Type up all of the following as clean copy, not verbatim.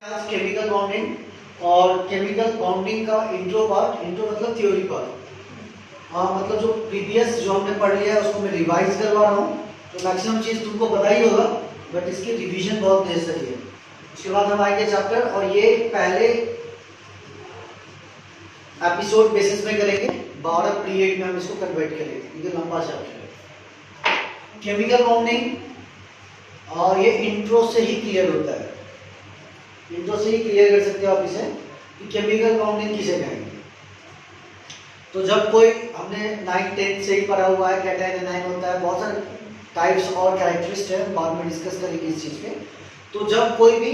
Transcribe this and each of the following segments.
Chemical bonding और chemical bonding का intro मतलब थ्योरी पार्ट। मतलब जो प्रीवियस जो हमने पढ़ लिया है उसको मैं रिवाइज करवा रहा हूँ। तो मैक्सिमम चीज़ तुमको पता ही होगा, बट इसकी रिवीजन बहुत नेसेसरी है। उसके बाद हम आएंगे चैप्टर, और ये पहले एपिसोड बेसिस में करेंगे, 12 पीरियड में हम इसको कन्वर्ट करेंगे क्योंकि लंबा चैप्टर है। केमिकल बॉन्डिंग और ये इंट्रो से ही क्लियर होता है, इंट्रो से ही क्लियर कर सकते हो आप इसे कि केमिकल बॉन्डिंग किसे कहेंगे। तो जब कोई हमने 9-10 से ही पढ़ा हुआ है, कैटायन एनायन होता है, बहुत सारे टाइप्स और कैरेक्टरिस्टिक है, बाद में डिस्कस करेंगे इस चीज़ पे। तो जब कोई भी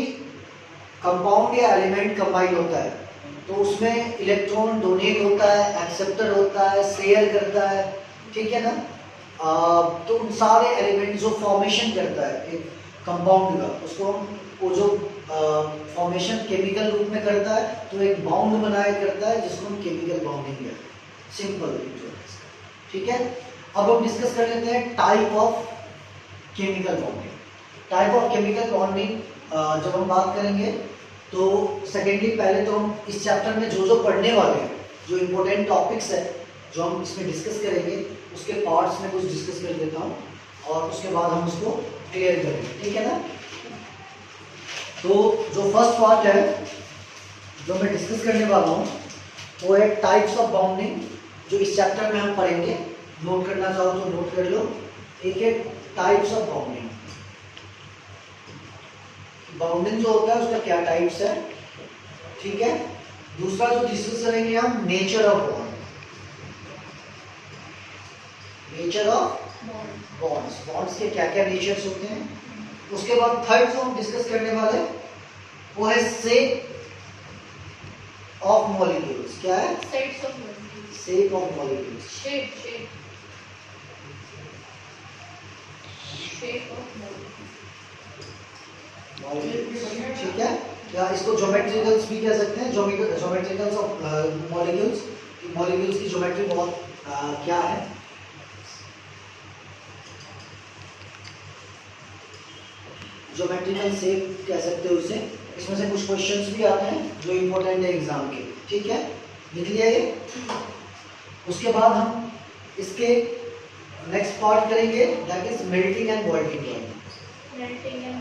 कंपाउंड या एलिमेंट कंबाइन होता है तो उसमें इलेक्ट्रॉन डोनेट होता है, एक्सेप्टर होता है, शेयर करता है, ठीक है ना। तो उन सारे एलिमेंट जो फॉर्मेशन करता है एक कंपाउंड का, उसको हम वो जो फॉर्मेशन केमिकल रूप में करता है तो एक बाउंड बनाया करता है जिसको हम केमिकल बॉन्डिंग कहते हैं। सिंपल, ठीक है। अब हम डिस्कस कर लेते हैं type of chemical bonding. Type of chemical bonding जब हम बात करेंगे तो सेकेंडली पहले तो हम इस चैप्टर में जो पढ़ने वाले हैं, जो इम्पोर्टेंट टॉपिक्स है जो हम इसमें डिस्कस करेंगे, उसके पार्ट्स में कुछ डिस्कस कर देता हूँ और उसके बाद हम उसको क्लियर करेंगे, ठीक है ना। तो जो फर्स्ट पार्ट है जो मैं डिस्कस करने वाला हूँ वो है टाइप्स ऑफ बाउंडिंग, जो इस चैप्टर में हम पढ़ेंगे। नोट करना चाहो तो नोट कर लो। एक है टाइप्स ऑफ बाउंडिंग। बाउंडिंग जो होता है उसका क्या टाइप्स है, ठीक है। दूसरा जो डिस्कस करेंगे हम nature of bond, nature of bonds, bonds के क्या क्या नेचर्स होते हैं। उसके बाद थर्ड जो हम डिस्कस करने वाले वो है शेप ऑफ मॉलिक्यूल्स। क्या है? Shape of molecules. ठीक है, या इसको ज्योमेट्रिकल्स भी कह सकते हैं, ज्योमेट्रिकल्स ऑफ मॉलिक्यूल्स। मॉलिक्यूल्स की ज्योमेट्री बहुत क्या है, ज्योमेट्रिकल शेप कह सकते हो इसे। इसमें से कुछ क्वेश्चंस भी आते हैं जो इम्पोर्टेंट है एग्जाम के, ठीक है, लिख लिया ये। उसके बाद हम इसके नेक्स्ट पार्ट करेंगे, that is melting and boiling point. Melting and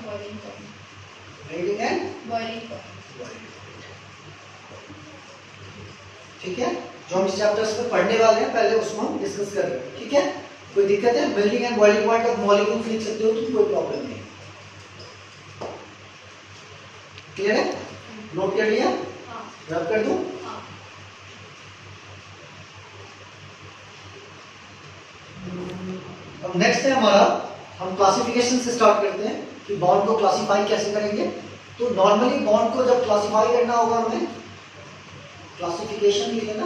boiling point, ठीक है। जो हम इस चैप्टर्स में पढ़ने वाले हैं पहले उसको हम डिस्कस कर रहे हैं, ठीक है। कोई दिक्कत है? Melting and boiling point of molecules लिख सकते हो तो कोई प्रॉब्लम नहीं। क्लियर है? नोट कर लिया? रब कर दूं? अब नेक्स्ट है हमारा, हम क्लासिफिकेशन से स्टार्ट करते हैं कि बॉन्ड को क्लासिफाई कैसे करेंगे। तो नॉर्मली बॉन्ड को जब क्लासिफाई करना होगा हमें क्लासिफिकेशन लिख लेना,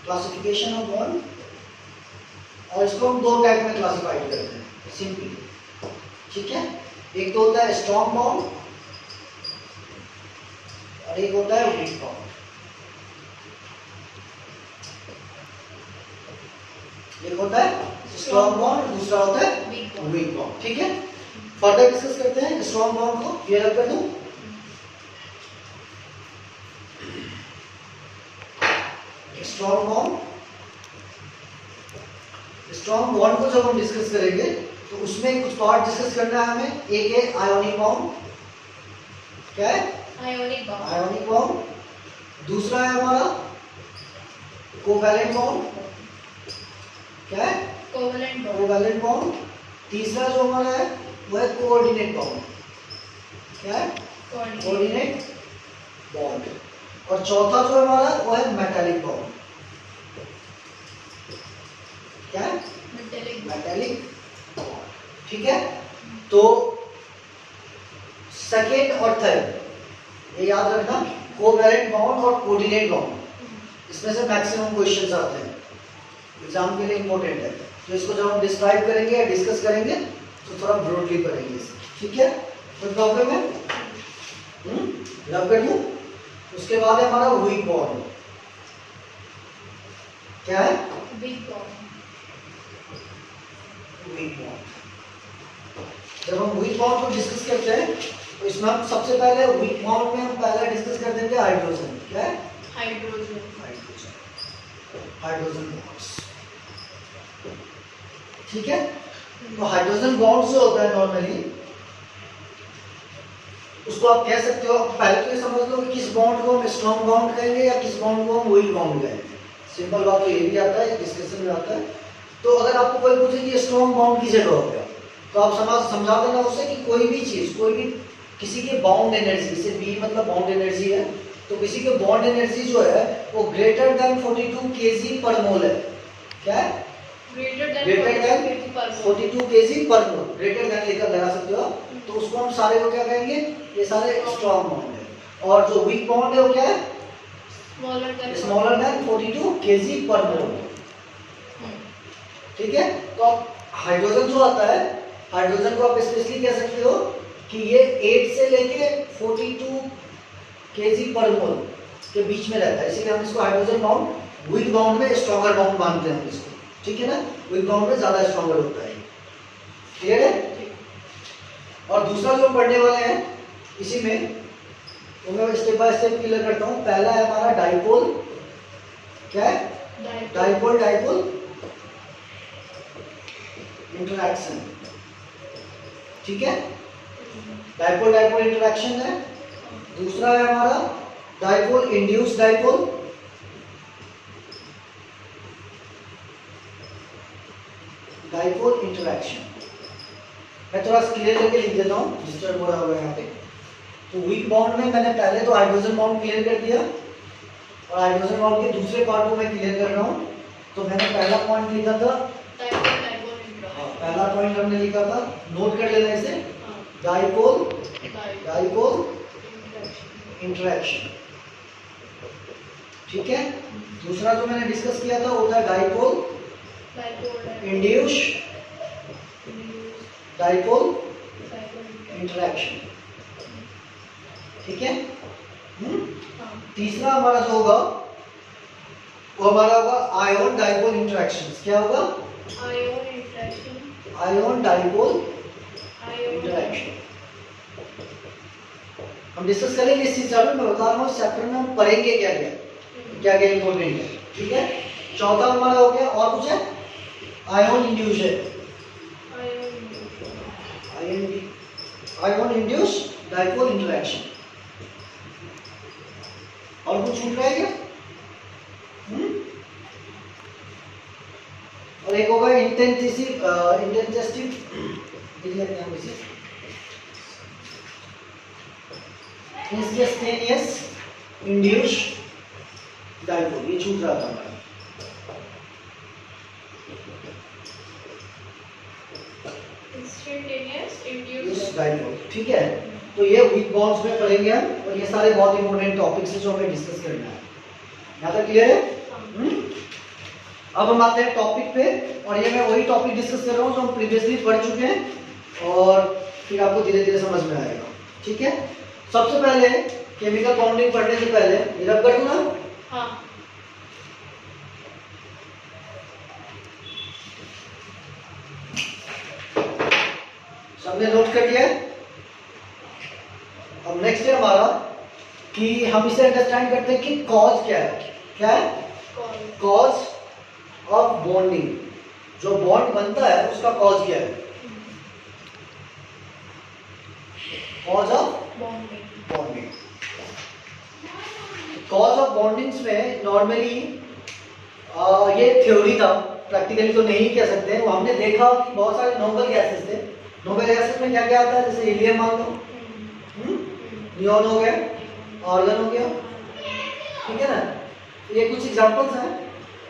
क्लासिफिकेशन ऑफ बॉन्ड, और इसको हम दो टाइप में क्लासिफाई करते हैं सिंपली, ठीक है। एक तो होता है स्ट्रॉन्ग बॉन्ड और एक होता है वीक बॉन्ड। एक होता है स्ट्रॉन्ग बॉन्ड, दूसरा होता है वीक बॉन्ड, ठीक है। फर्दर डिस्कस करते हैं। स्ट्रॉन्ग बॉन्ड को क्लियर कर दूं। स्ट्रॉन्ग बॉन्ड को जब हम डिस्कस करेंगे तो उसमें कुछ पार्ट डिस्कस करना है हमें। एक है आयोनिक बॉन्ड। क्या है? Ionic bond. दूसरा है हमारा कोवैलेंट बॉन्ड। क्या है? Covalent bond. तीसरा जो हमारा है वो है कोऑर्डिनेट बॉन्ड। क्या है? Coordinate bond. और चौथा जो है हमारा वो है मेटालिक बॉन्ड। क्या है? मेटालिक बॉन्ड, ठीक है। तो सेकेंड और थर्ड ये याद रखना, कोवैलेंट बॉन्ड और कोऑर्डिनेट बॉन्ड, इसमें से मैक्सिमम क्वेश्चंस आते हैं, एग्जाम के लिए इंपॉर्टेंट है। तो इसको जब हम डिस्क्राइब करेंगे या डिस्कस करेंगे तो थोड़ा ब्रॉडली करेंगे, ठीक है। कोई प्रॉब्लम है? रब कर लूं। उसके बाद है हमारा वीक बॉन्ड। क्या है? Weak bond. जब हम वीक बॉन्ड को डिस्कस करते हैं तो इसमें हम सबसे पहले वीक बॉन्ड में हम पहले डिस्कस कर देंगे हाइड्रोजन। क्या है? हाइड्रोजन। Hydrogen bonds. ठीक है, तो हाइड्रोजन बॉन्ड जो होता है नॉर्मली उसको आप कह सकते हो, पहले तो ये समझ लो कि किस बॉन्ड को हम स्ट्रॉन्ग बॉन्ड कहेंगे या किस बॉन्ड को हम वीक बॉन्ड कहेंगे। सिंपल बात तो ये भी आता है, डिस्कशन में आता है। तो अगर आपको कोई पूछे कि स्ट्रॉन्ग बॉन्ड की जगह हो गया, तो आप समझा देना उसे कि कोई भी चीज, कोई भी किसी के बाउंड एनर्जी, जैसे बी मतलब बाउंड एनर्जी है, तो किसी के बॉन्ड एनर्जी जो है वो ग्रेटर देन 42 kg पर मोल है। क्या है? ग्रेटर देन 42 kg पर मोल। ग्रेटर देन लेकर लगा सकते हो, तो उसको हम सारे को क्या कहेंगे? ये सारे स्ट्रॉन्ग बॉन्ड है। और जो वीक बॉन्ड है वो क्या है? स्मॉलर देन 42 kg पर मोल। ठीक है, तो हाइड्रोजन जो आता है, हाइड्रोजन को आप स्पेशली कह सकते हो कि ये 8 से लेके 42 kg पर मोल के बीच में रहता है, इसीलिए हम इसको हाइड्रोजन बॉन्ड, वीक बॉन्ड में स्ट्रॉन्गर बॉन्ड मानते हैं इसको। ठीक है ना, वीक बॉन्ड में ज्यादा स्ट्रॉन्गर होता है। क्लियर है? और दूसरा जो पढ़ने वाले हैं इसी में, तो मैं स्टेप बाय स्टेप क्लियर करता हूँ। पहला है हमारा डाइपोल। क्या है? Dipole interaction. ठीक है, डाइपोल इंटरैक्शन है। दूसरा है हमारा dipole induce dipole. Dipole interaction मैं थोड़ा क्लियर करके लिख देता हूँ, डिस्टर्ब हो रहा होगा यहाँ पे। तो वीक बॉन्ड में मैंने पहले तो हाइड्रोजन बॉन्ड क्लियर कर दिया, और हाइड्रोजन बॉन्ड के दूसरे पार्ट को मैं क्लियर कर रहा हूँ। तो मैंने पहला पॉइंट लिखा था, पहला पॉइंट हमने लिखा था, नोट कर लेना इसे, डाइपोल इंटरैक्शन। ठीक है, दूसरा जो मैंने डिस्कस किया था वो था डाइपोल इंड्यूस डाइपोल इंटरैक्शन। ठीक है, तीसरा हमारा जो होगा वो हमारा होगा आयोन डाइपोल इंटरैक्शन। क्या होगा? Ion dipole interaction. हम डिस्कस करेंगे इस चीज में, मैं बता रहा हूँ इस चैप्टर में हम पढ़ेंगे क्या क्या इंपॉर्टेंट है। ठीक है, चौथा हमारा हो गया, और कुछ है? आयोन इंड्यूस है, आयोन इंड्यूस डाइपोल इंटरैक्शन। और कुछ छूट रहा है क्या? और एक होगा इंटेंसिव इंस्टेंटेनियस इंड्यूस डाइपोल, ये छूट रहा था हमारा। डाइपोल। ठीक है, तो ये वीक बॉन्ड्स में पढ़ेंगे हम, और ये सारे बहुत इंपॉर्टेंट टॉपिक्स हैं जो हमें डिस्कस करना है। यहाँ तक क्लियर है? अब हम आते हैं टॉपिक पे, और ये मैं वही टॉपिक डिस्कस कर रहा हूँ जो हम प्रीवियसली पढ़ चुके हैं, और फिर आपको धीरे धीरे समझ में आएगा। ठीक है, सबसे पहले केमिकल बॉन्डिंग पढ़ने से पहले ये रब कर दूं ना? हाँ। सबने नोट कर लिया? अब नेक्स्ट है हमारा कि हम इसे अंडरस्टैंड करते हैं कि कॉज क्या है। क्या है? Cause of bonding. जो बॉन्ड बनता है उसका कॉज क्या है? Cause of bonding. Cause of bondings में नॉर्मली ये थ्योरी था, प्रैक्टिकली तो नहीं कह सकते। वो हमने देखा कि बहुत सारे नोबल गैसेस थे। नोबल गैसेस में क्या क्या आता है? जैसे हीलियम मान लो, नियॉन हो गया, आर्गन हो गया। ठीक है ना, ये कुछ एग्जांपल्स हैं।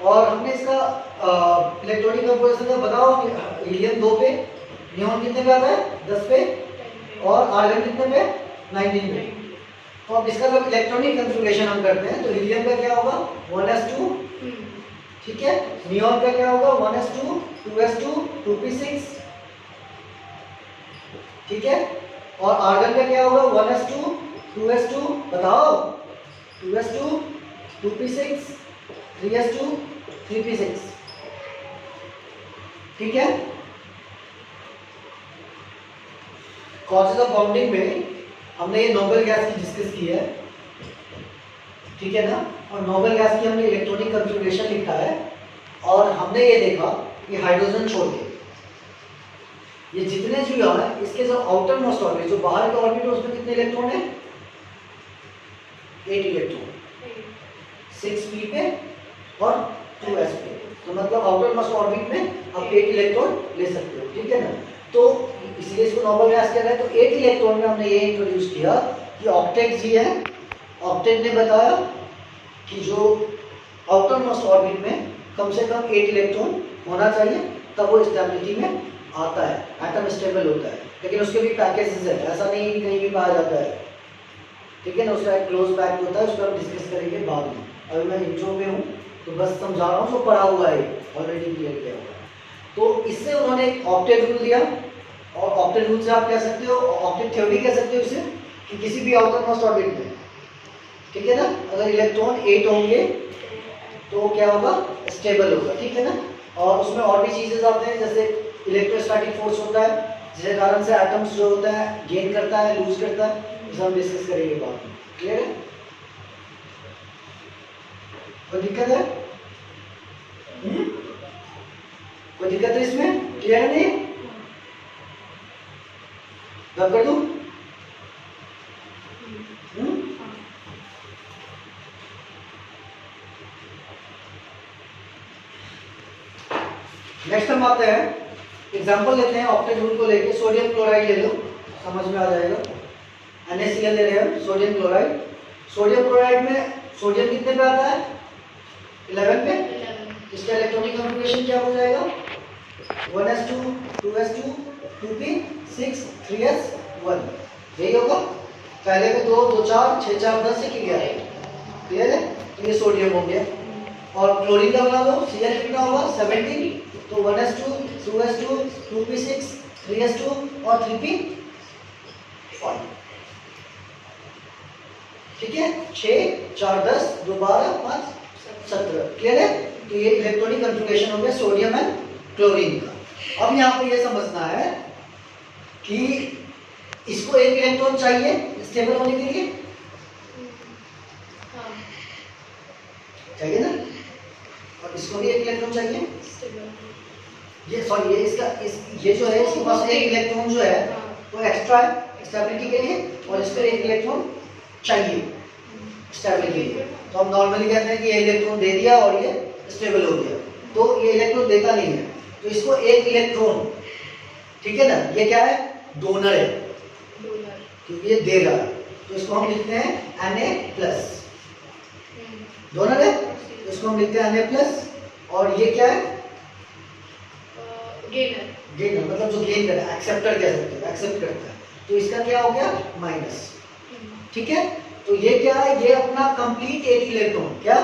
और हमने इसका इलेक्ट्रॉनिक कंपोजिशन का बताओ, हीलियम 2 पे, नियॉन कितने पे आता है? 10 पे, और आर्गन कितने पे? 19 पे। तो अब इसका जब इलेक्ट्रॉनिक कन्फिगरेशन हम करते हैं तो हीलियम का क्या होगा? 1s2। ठीक है, नियॉन का क्या होगा? 1s2, 2s2, 2p6। ठीक है, और आर्गन का क्या होगा? 1s2, 2s2, बताओ, 2s2, 2p6, 3s2, 3p6। ठीक है, कॉजेज ऑफ बॉन्डिंग में हमने ये नोबल गैस की डिस्कस की है, ठीक है ना, और नोबल गैस की हमने इलेक्ट्रॉनिक कॉन्फ़िगरेशन लिखा है और हमने ये देखा कि हाइड्रोजन छोड़ के ये जितने जो है इसके जो आउटर मोस्ट ऑर्बिट, जो बाहर का ऑर्बिट है उसमें कितने इलेक्ट्रॉन है? 8 इलेक्ट्रॉन, 6p पे और 2s पे। तो मतलब आउटर मोस्ट ऑर्बिट में आप 8 इलेक्ट्रॉन ले सकते हो, ठीक है ना। तो इसलिए इसको नोबल गैस कह रहे हैं। तो 8 इलेक्ट्रॉन में हमने ये इंट्रोड्यूस किया कि ऑक्टेट जी है, ऑक्टेट ने बताया कि जो आउटर मोस्ट ऑर्बिट में कम से कम 8 इलेक्ट्रॉन होना चाहिए, तब वो स्टेबिलिटी में आता है, एटम स्टेबल होता है। लेकिन उसके भी पैकेजेस है, ऐसा नहीं कहीं भी पाया जाता है, ठीक है ना। उसका एक क्लोज पैक होता है, उसको हम डिस्कस करेंगे बाद में। अभी मैं इंट्रो में हूँ तो बस समझा रहा हूँ, जो पढ़ा हुआ है ऑलरेडी क्लियर किया हुआ है। तो इससे उन्होंने ऑक्टेट रूल दिया, और ऑक्टेट रूल से आप कह सकते हो, ऑक्टेट थ्योरी कह सकते हो इसे, कि किसी भी आउटर मोस्ट ऑर्बिट में, ठीक है ना, अगर इलेक्ट्रॉन 8 होंगे तो क्या होगा? स्टेबल होगा, ठीक है ना। और उसमें और भी चीजें आते हैं, जैसे इलेक्ट्रोस्टैटिक फोर्स होता है, जिसके कारण से एटम्स जो होता है गेन करता है, लूज करता है, इसे हम डिस्कस करेंगे बाद में। क्लियर है? कोई दिक्कत है? कोई दिक्कत है इसमें? क्लियर नहीं? रब कर दूं? नेक्स्ट हम आते हैं, एग्जांपल लेते हैं ऑक्टेट रूल को लेके। सोडियम क्लोराइड ले लो, समझ में आ जाएगा। NaCl ले रहे हैं, सोडियम क्लोराइड। सोडियम क्लोराइड में सोडियम कितने पे आता है? 11 पे। इसका इलेक्ट्रॉनिक कॉन्फ़िगरेशन क्या हो जाएगा? 1s2 2s2 2p6 3s1, यही होगा। पहले में 2 2 4 6 4 10 से किया है, क्लियर है। तो ये सोडियम हो गया। और क्लोरीन का बना लो, Cl कितना होगा? 17, तो 1s2 2s2 2p6 3s2 और 3p5, ठीक है। 6 4 10 2 12 5 17, क्लियर है। तो ये इलेक्ट्रॉनिक कॉन्फ़िगरेशन हो गया सोडियम एंड क्लोरीन का। अब यहाँ पे ये समझना है कि इसको एक इलेक्ट्रॉन चाहिए स्टेबल होने के लिए, चाहिए ना, और इसको भी एक इलेक्ट्रॉन चाहिए। ये सॉरी, ये इसका ये जो है इसके पास एक इलेक्ट्रॉन जो है वो एक्स्ट्रा है स्टेबिलिटी के लिए, और इस पर एक इलेक्ट्रॉन चाहिए स्टेबिलिटी के लिए। तो हम नॉर्मली कहते हैं कि ये इलेक्ट्रॉन दे दिया और ये स्टेबल हो गया। तो ये इलेक्ट्रॉन देता नहीं है, तो इसको एक इलेक्ट्रॉन, ठीक है ना, ये क्या है? डोनर है, क्योंकि ये दे रहा है। तो इसको हम लिखते हैं Na+, डोनर है, तो इसको हम लिखते हैं Na+। और ये क्या है? गेनर, मतलब जो गेन कर रहा है, एक्सेप्टर कह सकते हो, एक्सेप्ट करता है। तो इसका क्या हो गया? माइनस, ठीक है। तो ये क्या है? ये अपना कंप्लीट एक इलेक्ट्रॉन, क्या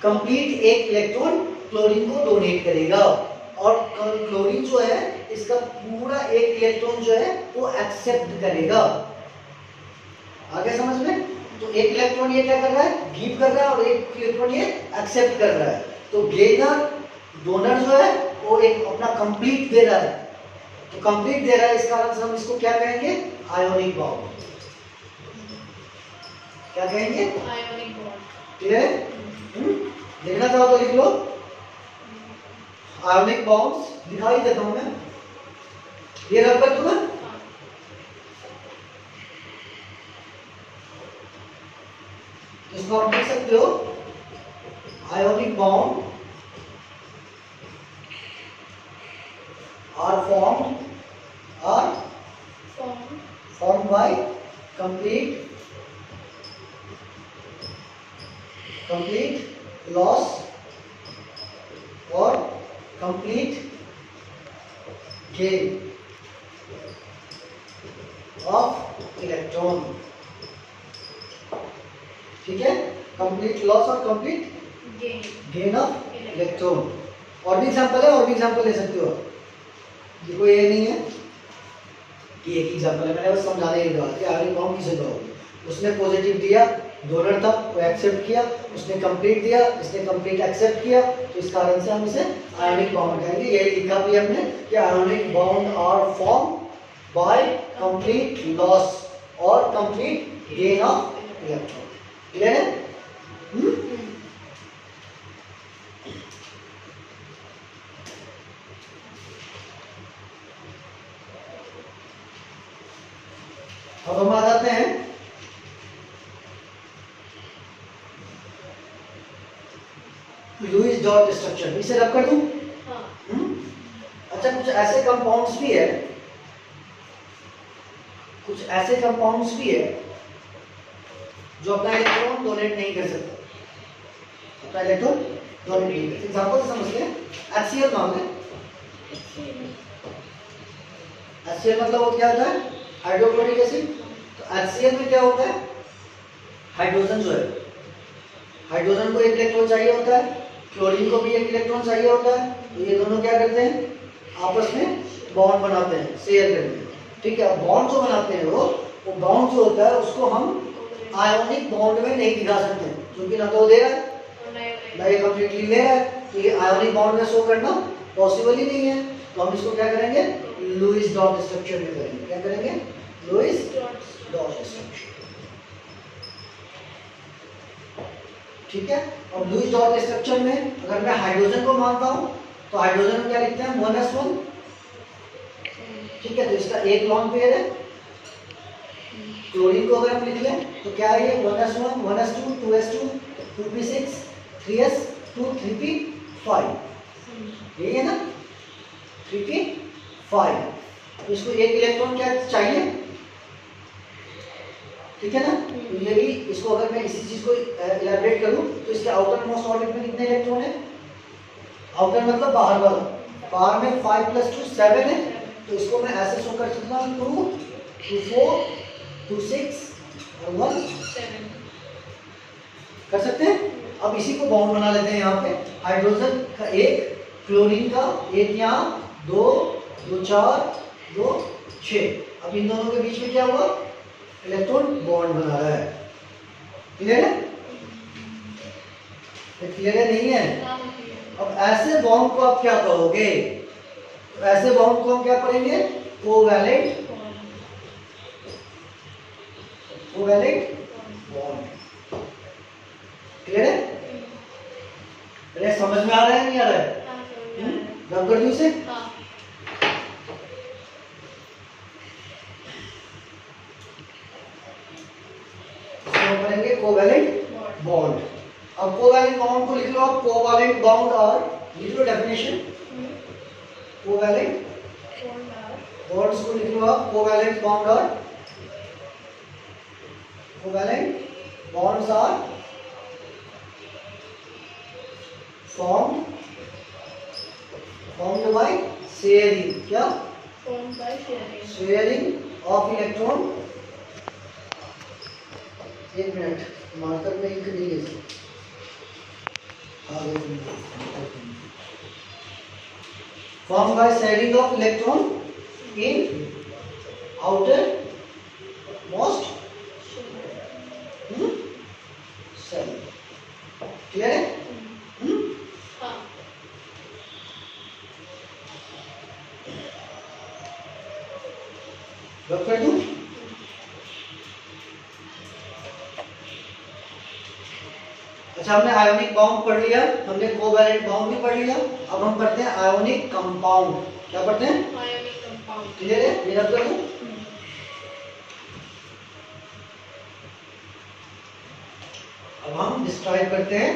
कंप्लीट एक इलेक्ट्रॉन क्लोरीन को डोनेट करेगा, और क्लोरीन जो है इसका पूरा एक इलेक्ट्रॉन जो है वो एक्सेप्ट करेगा। आगे समझ में? तो एक इलेक्ट्रॉन ये क्या कर रहा है? गिव कर रहा है, और एक इलेक्ट्रॉन ये एक्सेप्ट कर रहा है। तो गेनर, डोनर जो है वो एक अपना कंप्लीट दे रहा है। तो कंप्लीट दे रहा है, इस कारण से हम इसको क्या कहेंगे? Ionic bond. क्या कहेंगे? Ionic bond. क्लियर? लिखना चाहो तो लिख लो, आयोनिक बॉन्ड्स दिखाई देता हूं मैं, ये रब कर दूंगा। इसको आप लिख सकते हो, ionic bond are formed by complete loss or complete gain of electron, ठीक है। कंप्लीट लॉस और कंप्लीट गेन ऑफ इलेक्ट्रॉन। और भी एग्जांपल है, और भी एग्जांपल ले सकते हो। देखो ये नहीं है कि एक एग्जांपल है, मैंने बस समझाने के लिए कि आयोनिक बॉन्ड किसे कहोगे। उसने पॉजिटिव दिया, डोनर था, वो एक्सेप्ट किया, उसने कंप्लीट दिया, इसने कंप्लीट एक्सेप्ट किया, तो इस कारण से हम इसे आयोनिक बॉन्ड कहेंगे। यही लिखा भी हमने कि ionic bond are form by complete loss और complete gain of electron. Clear है? अब हम आ जाते हैं लुईस डॉट स्ट्रक्चर। इसे रब कर दूं? अच्छा, कुछ ऐसे कंपाउंड्स भी है, कुछ ऐसे कंपाउंड्स भी है जो अपना इलेक्ट्रॉन डोनेट नहीं कर सकता, अपना इलेक्ट्रॉन डोनेट नहीं कर सकता। एग्जांपल से समझते हैं, HCl मान लें। HCl मतलब वो क्या होता है? Hydrochloric acid. तो HCl में क्या होता है? हाइड्रोजन जो है, हाइड्रोजन को एक इलेक्ट्रॉन चाहिए होता है, क्लोरीन को भी एक इलेक्ट्रॉन चाहिए होता है। तो ये दोनों क्या करते हैं? आपस में बॉन्ड बनाते हैं, शेयर करते हैं। ठीक है, बॉन्ड जो बनाते हैं वो बॉन्ड जो होता है उसको हम आयोनिक बॉन्ड में नहीं दिखा सकते, क्योंकि ना तो वो दे रहा है ना ये कंप्लीटली ले रहा है। तो ये आयोनिक बॉन्ड में शो करना पॉसिबल ही नहीं है। तो हम इसको क्या करेंगे? लुईस डॉट स्ट्रक्चर में करेंगे। क्या करेंगे? Lewis dot structure. ठीक है, और लुईस डॉट स्ट्रक्चर में अगर मैं हाइड्रोजन को मानता हूं तो हाइड्रोजन में क्या लिखते हैं? 1s1। ठीक है, तो इसका एक लॉन्ग पेयर है। क्लोरीन को अगर हम लिख लें तो क्या है ये? 1s1 1s2 2s2 2p6 3s2 3p5, यही है ना? 3p5। तो इसको एक इलेक्ट्रॉन क्या चाहिए? ठीक है ना? तो ये भी, इसको अगर मैं इसी चीज को इलैबोरेट करूं तो इसके आउटर मोस्ट ऑर्बिट में कितने इलेक्ट्रॉन है? आउटर मतलब बाहर वाला, बाहर में 5 + 2 7 है। तो इसको मैं ऐसे शो कर सकता हूँ 2 2 4 2 6 और 1 7 कर सकते हैं। अब इसी को बॉन्ड बना लेते हैं। यहाँ पे हाइड्रोजन का एक, क्लोरीन का एक, यहाँ 2 2 4 2 6। अब इन दोनों के बीच में क्या हुआ? इलेक्ट्रॉन बॉन्ड बना रहा है। क्लियर है? क्लियर है? नहीं है? अब ऐसे बॉन्ड को आप क्या कहोगे? तो ऐसे बॉन्ड को हम क्या करेंगे? Covalent bond. क्लियर है? अरे समझ में आ रहा है नहीं आ रहा है? रब कर दूं इसे? करेंगे कोवैलेंट बॉन्ड। अब कोवैलेंट बॉन्ड को लिख लो आप, कोवैलेंट बॉन्ड और लिख लो डेफिनेशन। कोवैलेंट बॉन्ड्स को लिख लो आप, कोवैलेंट बॉन्ड और covalent bonds are formed by sharing, क्या? Formed by sharing of electron। एक मिनट, मार्कर में इंक नहीं है। Formed by sharing of electron in outer most cell। Clear है? रब कर दूं? अच्छा, हमने आयोनिक बॉन्ड पढ़ लिया, हमने कोवैलेंट बॉन्ड भी पढ़ लिया। अब हम पढ़ते हैं आयोनिक कंपाउंड। क्या पढ़ते हैं? Ionic compound. क्लियर है? ये रब कर दूं? अब हम डिस्क्राइब करते हैं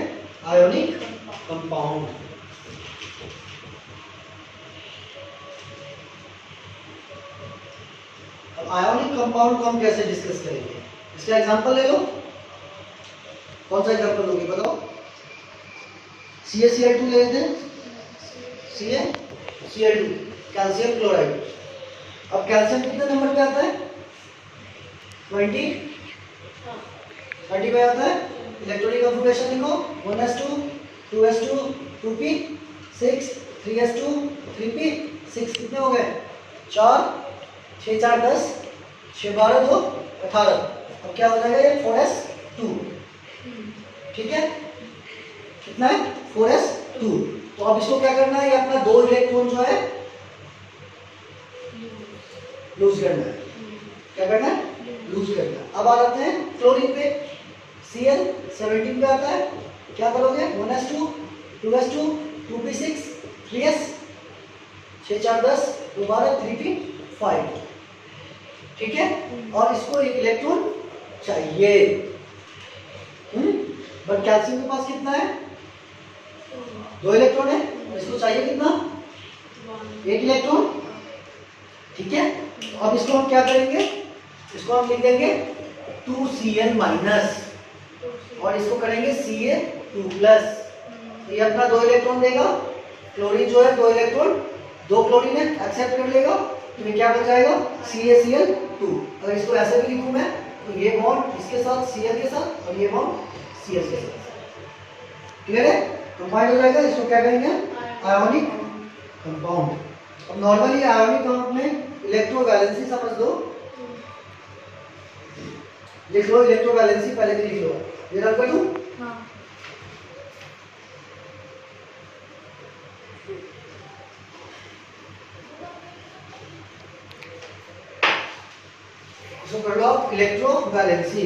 आयोनिक कंपाउंड। अब आयोनिक कंपाउंड को हम कैसे डिस्कस करेंगे? इसका एग्जांपल ले लो। कौन सा एग्जांपल लोगे बताओ? CaCl2 ले लेते हैं। CaCl2 calcium chloride. अब कैल्शियम कितने नंबर पे आता है? 20 पे आता है। इलेक्ट्रॉनिक कॉन्फ़िगरेशन लिखो, 1s2 2s2 2p6 3s2 3p6। कितने हो गए? 4 6 4 10 6 12 2 18। अब क्या हो जाएगा ये? 4s2। ठीक है, कितना है? 4s2। तो अब इसको क्या करना है? ये अपना 2 इलेक्ट्रॉन जो है लूज करना है। क्या करना है? लूज कर दिया। अब आ जाते हैं क्लोरीन पे, Cl 17 पे आता है, क्या करोगे 1s2 2s2 2p6 3s 6 4 10 दोबारा 3p5, ठीक है। और इसको एक इलेक्ट्रॉन चाहिए, बट कैल्शियम के पास कितना है 2 इलेक्ट्रॉन है, इसको चाहिए कितना 1 इलेक्ट्रॉन, ठीक है। अब इसको हम क्या करेंगे, इसको हम लिख देंगे 2Cl माइनस और इसको करेंगे Ca2 प्लस, ये अपना 2 इलेक्ट्रॉन देगा, क्लोरीन जो है 2 इलेक्ट्रॉन 2 क्लोरीन है एक्सेप्ट कर लेगा, तो ये क्या बच जाएगा CaCl2। अगर इसको ऐसे भी लिखूं मैं तो ये बॉन्ड इसके साथ Cl के साथ और ये बॉन्ड Cl के साथ, क्लियर है, कंबाइंड हो जाएगा। इसको क्या कहेंगे आयोनिक कंपाउंड। अब नॉर्मली आयोनिक कंपाउंड में इलेक्ट्रोवैलेंसी समझ लो, लिख लो इलेक्ट्रोवैलेंसी पहले भी लिख लो, ये रख दूं हाँ। इसको कर लो आप इलेक्ट्रोवैलेंसी।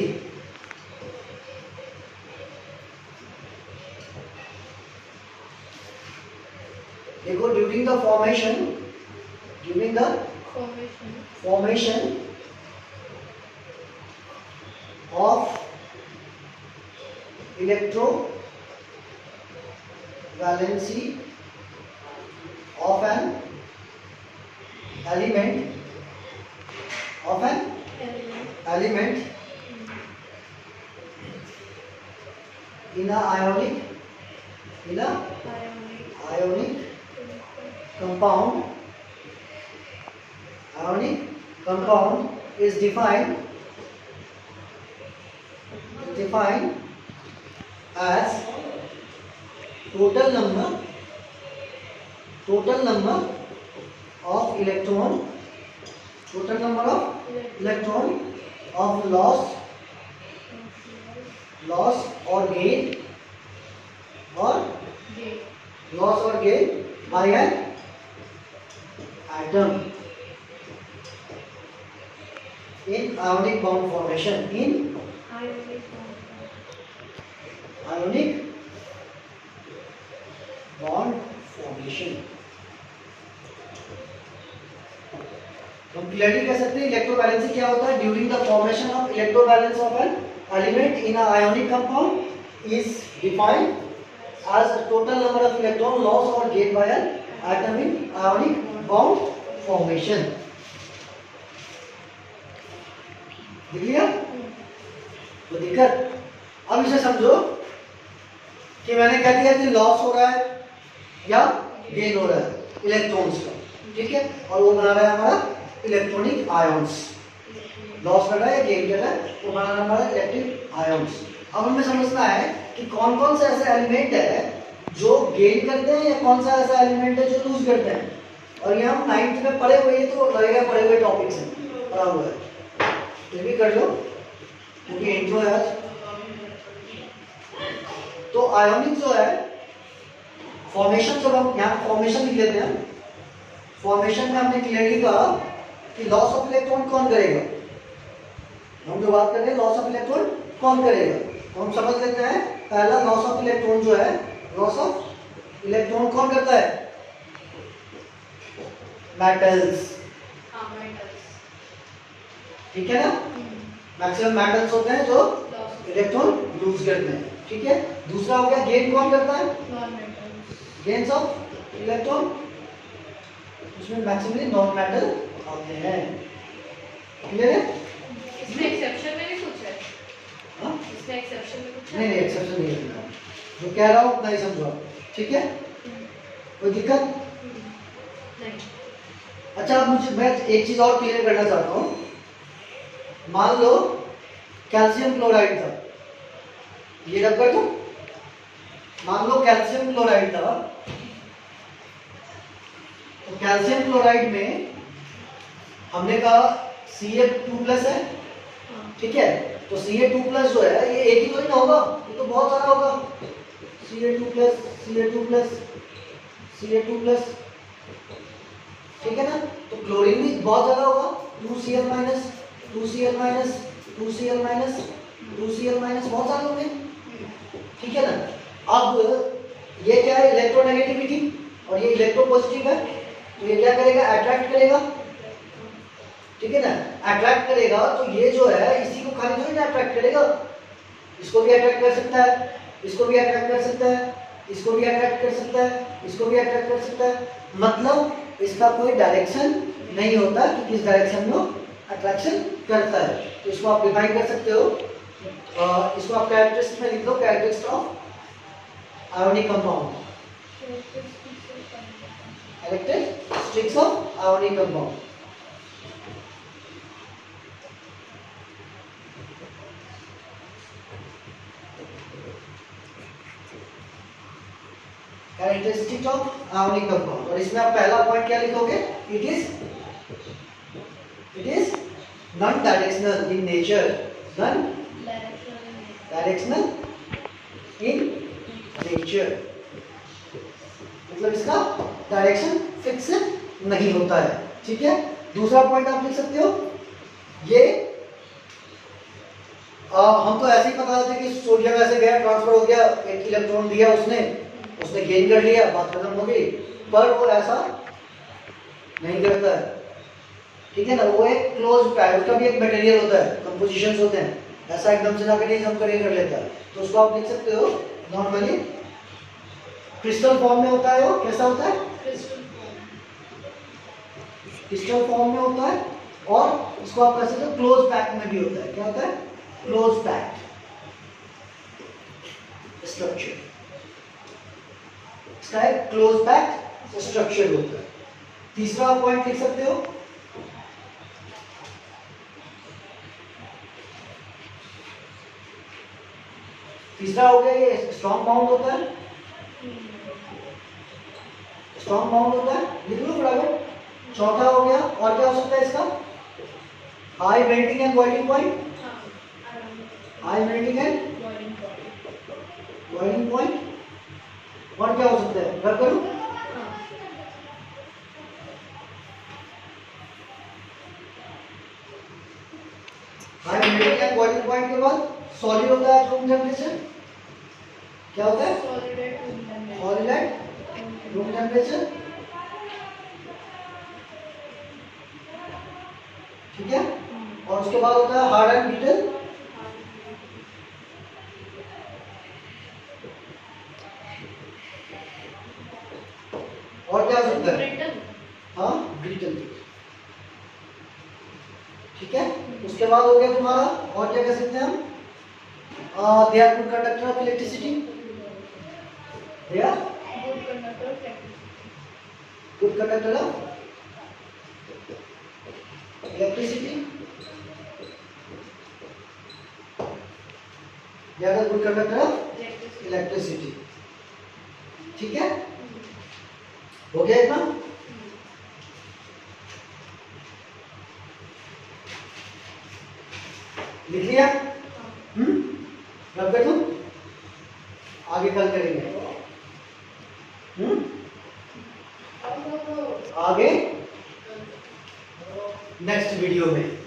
देखो during the formation of electrovalency of an element in a ionic compound is defined as total number of electron of loss or gain by an atom in ionic bond formation, हम clearly कह सकते हैं electrovalency क्या होता है, during the formation of electrovalence of an element in a ionic compound is defined as total number of electron loss और gain by an atom in ionic bond formation. देख लिया तो दिक्कत। अब इसे समझो कि मैंने कह दिया कि लॉस हो रहा है या गेन हो रहा है इलेक्ट्रॉन्स का, ठीक है, और वो बना रहा है हमारा इलेक्ट्रॉनिक आयंस, लॉस कर रहा है या गेन कर रहा है वो बना रहा है हमारा इलेक्ट्रिक आयंस। अब हमें समझना है कि कौन कौन सा ऐसा एलिमेंट है जो गेन करते हैं या कौन सा ऐसा एलिमेंट है जो लूज करते हैं, और ये हम 9th में पढ़े हुए हैं तो लगेगा पढ़े हुए टॉपिक्स हैं, पढ़ा हुआ है, फिर भी कर लो क्योंकि इंट्रो है आज। तो आयोनिक जो है फॉर्मेशन, जब हम यहाँ फॉर्मेशन लिख लेते हैं, फॉर्मेशन में हमने क्लियरली कहा कि लॉस ऑफ इलेक्ट्रॉन कौन करेगा, हम जो बात कर रहे हैं लॉस ऑफ इलेक्ट्रॉन कौन करेगा, तो हम समझ लेते हैं पहला लॉस ऑफ इलेक्ट्रॉन जो है, लॉस ऑफ इलेक्ट्रॉन कौन करता है, मेटल्स, ठीक है ना, मैक्सिमम मेटल्स होते हैं जो इलेक्ट्रॉन लूज करते हैं, ठीक है। दूसरा हो गया गेन कौन करता है, गेन्स ऑफ इलेक्ट्रॉन, उसमें मैक्सिमली नॉन मेटल आते हैं, क्लियर है। इसमें एक्सेप्शन में भी कुछ है, हाँ इसमें एक्सेप्शन में कुछ है, नहीं एक्सेप्शन नहीं है, जो कह रहा हूँ उतना ही समझो, ठीक है, कोई दिक्कत नहीं। अच्छा अब मैं एक चीज और क्लियर करना चाहता हूँ, मान लो कैल्शियम क्लोराइड था, ये रख कर दो, मान लो कैल्शियम क्लोराइड था, तो कैल्शियम क्लोराइड में हमने कहा Ca2 प्लस है, ठीक है, तो Ca2 प्लस जो है ये एक ही तो नहीं होगा, ये तो बहुत सारा होगा, Ca2 plus Ca2 plus Ca2 plus, ठीक है ना, तो क्लोरीन भी बहुत ज्यादा होगा, 2Cl minus 2Cl minus 2Cl minus 2Cl minus बहुत सारे होंगे, ठीक है ना। अब ये क्या है, इलेक्ट्रोनेगेटिविटी, और ये इलेक्ट्रोपॉजिटिव है, तो ये क्या करेगा, अट्रैक्ट करेगा, ठीक है ना। अट्रैक्ट करेगा तो ये जो है इसी को खाली थोड़ी ना अट्रैक्ट करेगा, इसको भी अट्रैक्ट कर सकता है, इसको भी अट्रैक्ट कर सकता है, इसको भी अट्रैक्ट कर सकता है, इसको भी अट्रैक्ट कर सकता है। मतलब इसका कोई डायरेक्शन नहीं होता कि किस डायरेक्शन में अट्रैक्शन करता है। तो इसको आप डिफाइन कर सकते हो, इसको आप कैरेक्टरिस्टिक्स में लिख दो, characteristics of ionic compound, characteristics of ionic compound. Characteristic of ionic compound, और इसमें आप पहला पॉइंट क्या लिखोगे, it is non directional in nature, non directional in nature, मतलब इसका डायरेक्शन फिक्स नहीं होता है, ठीक है। दूसरा पॉइंट आप लिख सकते हो, ये हम तो ऐसे ही पता थे कि सोडियम ऐसे गया, ट्रांसफर हो गया, एक इलेक्ट्रॉन दिया उसने गेन कर लिया, बात खत्म हो गई, पर वो ऐसा नहीं करता है, ठीक है ना। वो एक क्लोज पैक, उसका भी एक मटेरियल होता है, कंपोजिशंस होते हैं, ऐसा एकदम से जाकर नहीं जंप करके कर लेता है। तो उसको आप लिख सकते हो नॉर्मली क्रिस्टल फॉर्म में होता है। वो कैसा होता है, क्रिस्टल फॉर्म में होता है, और इसको आप कह सकते हो क्लोज पैक में भी होता है। क्या होता है, क्लोज पैक स्ट्रक्चर, इसका एक क्लोज पैक स्ट्रक्चर होता है। तीसरा पॉइंट लिख सकते हो, तीसरा हो गया ये स्ट्रॉन्ग बाउंड होता है, स्ट्रॉन्ग बाउंड होता है, लिख लो बराबर। चौथा हो गया, और क्या हो सकता है इसका, high melting and boiling point, high melting and boiling point, और क्या हो सकता है, कर करूं, high melting and boiling point के बाद सॉलिड होता है रूम टेम्परेचर, क्या होता है, सॉलिड एट रूम टेम्परेचर, ठीक है। और उसके बाद होता है हार्ड एंड ब्रिटल, और क्या हो सकता है, हाँ ब्रिटल, ठीक है। उसके बाद हो गया तुम्हारा, और क्या कह सकते हैं हम, they are good conductor of electricity, they are good conductor of electricity, they are the good conductor of electricity, ठीक है। हो गया इतना, लिख लिया, रख दे तुम, आगे कल करेंगे, आगे नेक्स्ट वीडियो में।